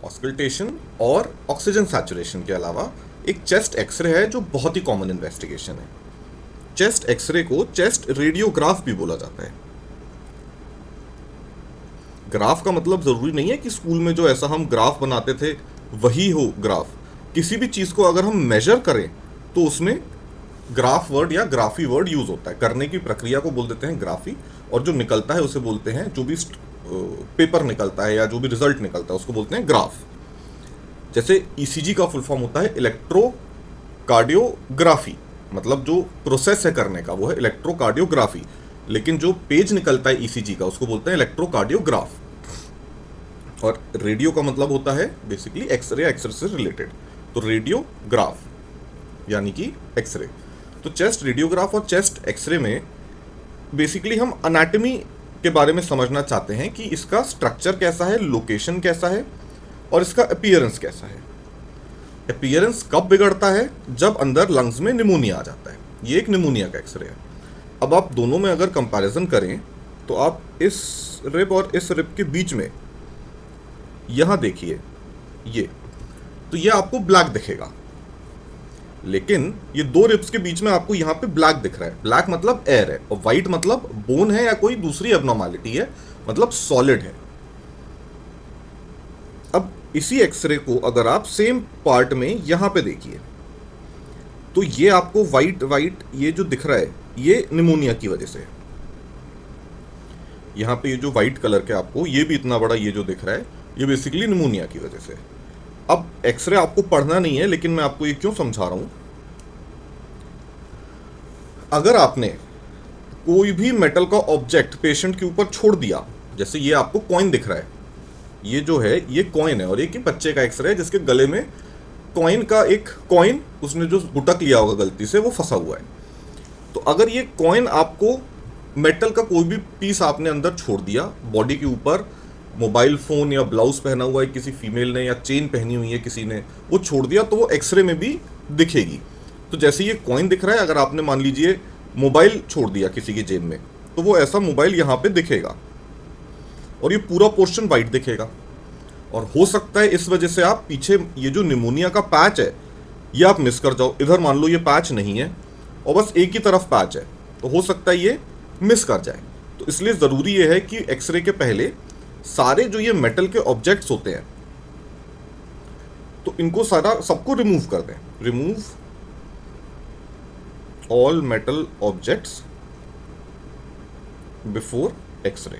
Auscultation और oxygen saturation के अलावा एक चेस्ट एक्सरे है जो बहुत ही कॉमन इन्वेस्टिगेशन है। चेस्ट एक्सरे को चेस्ट रेडियोग्राफ भी बोला जाता है। ग्राफ का मतलब जरूरी नहीं है कि स्कूल में जो ऐसा हम ग्राफ बनाते थे वही हो ग्राफ। किसी भी चीज को अगर हम मेजर करें तो उसमें ग्राफ वर्ड या ग्राफी वर्ड यूज होता है। करने की प्रक्रिया को बोल देते हैं ग्राफी, और जो निकलता है उसे बोलते हैं, जो भी पेपर निकलता है या जो भी रिजल्ट निकलता है उसको बोलते हैं ग्राफ। जैसे ईसीजी का फुल फॉर्म होता है इलेक्ट्रोकार्डियोग्राफी, मतलब जो प्रोसेस है करने का वो है इलेक्ट्रोकार्डियोग्राफी, लेकिन जो पेज निकलता है ईसीजी का उसको बोलते हैं इलेक्ट्रोकार्डियोग्राफ। और रेडियो का मतलब होता है बेसिकली एक्सरे, एक्सरे से रिलेटेड, तो रेडियोग्राफ यानी कि एक्सरे। तो चेस्ट रेडियोग्राफ और चेस्ट एक्सरे में बेसिकली हम अनाटमी के बारे में समझना चाहते हैं कि इसका स्ट्रक्चर कैसा है, लोकेशन कैसा है और इसका अपीयरेंस कैसा है। अपीयरेंस कब बिगड़ता है? जब अंदर लंग्स में निमोनिया आ जाता है। ये एक निमोनिया का एक्सरे है। अब आप दोनों में अगर कंपैरिजन करें तो आप इस रिब और इस रिब के बीच में यहां देखिए, ये तो ये आपको ब्लैक दिखेगा, लेकिन ये दो रिब्स के बीच में आपको यहां पे ब्लैक दिख रहा है। ब्लैक मतलब एयर है और व्हाइट मतलब बोन है या कोई दूसरी एब्नॉर्मैलिटी है, मतलब सॉलिड है। अब इसी एक्सरे को अगर आप सेम पार्ट में यहां पे देखिए तो ये आपको व्हाइट व्हाइट ये जो दिख रहा है ये निमोनिया की वजह से है। यहां पे ये जो व्हाइट कलर के आपको ये भी इतना बड़ा ये जो दिख रहा है ये बेसिकली निमोनिया की वजह से है। अब एक्सरे आपको पढ़ना नहीं है, लेकिन मैं आपको ये क्यों समझा रहा हूं। अगर आपने कोई भी मेटल का ऑब्जेक्ट पेशेंट के ऊपर छोड़ दिया, जैसे ये आपको कॉइन दिख रहा है, ये जो है ये कॉइन है और एक ही बच्चे का एक्सरे है जिसके गले में कॉइन का एक कॉइन उसने जो गुटक लिया होगा गलती से वो फंसा हुआ है। तो अगर ये कॉइन आपको मेटल का कोई भी पीस आपने अंदर छोड़ दिया, बॉडी के ऊपर मोबाइल फोन या ब्लाउज पहना हुआ है किसी फीमेल ने या चेन पहनी हुई है किसी ने, वो छोड़ दिया तो वो एक्सरे में भी दिखेगी। तो जैसे ये कॉइन दिख रहा है, अगर आपने मान लीजिए मोबाइल छोड़ दिया किसी की जेब में तो वो ऐसा मोबाइल यहाँ पे दिखेगा और ये पूरा पोर्शन वाइट दिखेगा। और हो सकता है इस वजह से आप पीछे ये जो निमोनिया का पैच है ये आप मिस कर जाओ। इधर मान लो ये पैच नहीं है और बस एक ही तरफ पैच है, तो हो सकता है ये मिस कर जाए। तो इसलिए ज़रूरी ये है कि एक्सरे के पहले सारे जो ये मेटल के ऑब्जेक्ट्स होते हैं तो इनको सारा सबको रिमूव कर दें। Remove all metal objects before x ray.